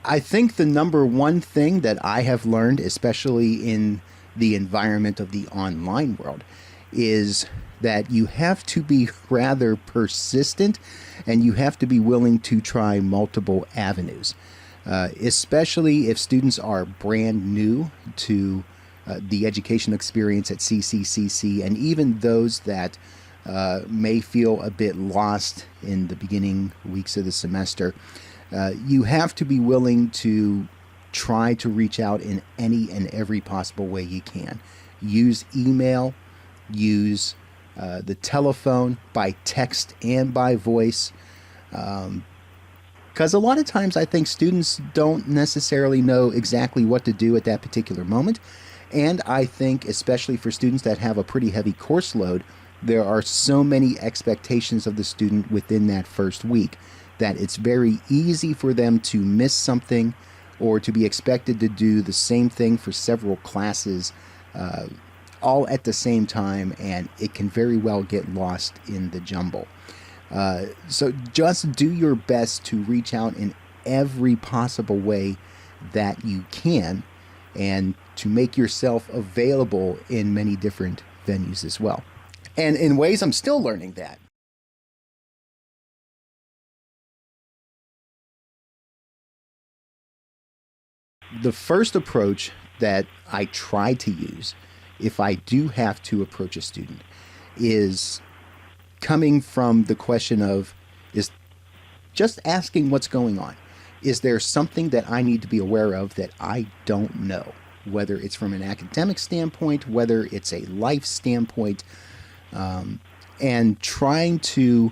I think the number one thing that I have learned, especially in the environment of the online world, is that you have to be rather persistent and you have to be willing to try multiple avenues, especially if students are brand new to the education experience at CCCC, and even those that may feel a bit lost in the beginning weeks of the semester. You have to be willing to try to reach out in any and every possible way you can. Use email, use the telephone, by text and by voice. Because a lot of times I think students don't necessarily know exactly what to do at that particular moment. And I think, especially for students that have a pretty heavy course load, there are so many expectations of the student within that first week that it's very easy for them to miss something or to be expected to do the same thing for several classes all at the same time, and it can very well get lost in the jumble. So just do your best to reach out in every possible way that you can, and to make yourself available in many different venues as well. And in ways I'm still learning that. The first approach that I try to use, if I do have to approach a student, is coming from the question of, is just asking what's going on. Is there something that I need to be aware of that I don't know? Whether it's from an academic standpoint, whether it's a life standpoint, and trying to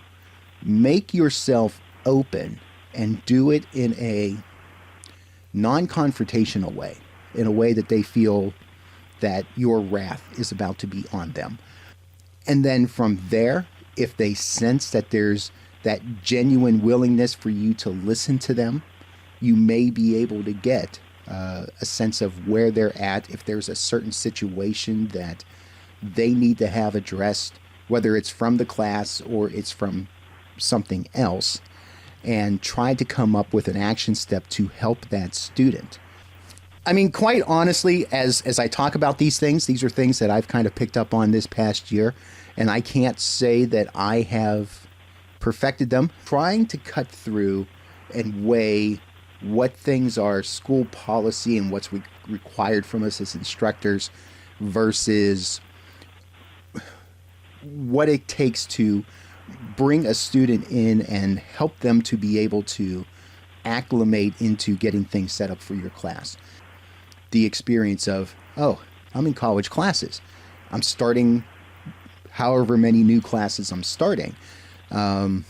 make yourself open and do it in a non-confrontational way, in a way that they feel that your wrath is about to be on them. And then from there, if they sense that there's that genuine willingness for you to listen to them, you may be able to get a sense of where they're at, if there's a certain situation that they need to have addressed, whether it's from the class or it's from something else, and try to come up with an action step to help that student. I mean, quite honestly, as I talk about these are things that I've kind of picked up on this past year, and I can't say that I have perfected them. Trying to cut through and weigh what things are school policy and what's required from us as instructors versus what it takes to bring a student in and help them to be able to acclimate into getting things set up for your class. The experience of, oh, I'm in college classes. I'm starting however many new classes I'm starting. Trying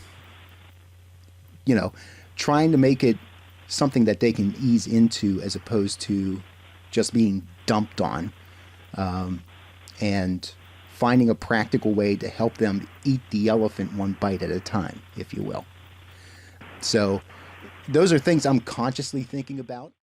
to make it something that they can ease into as opposed to just being dumped on, and finding a practical way to help them eat the elephant one bite at a time, if you will. So those are things I'm consciously thinking about.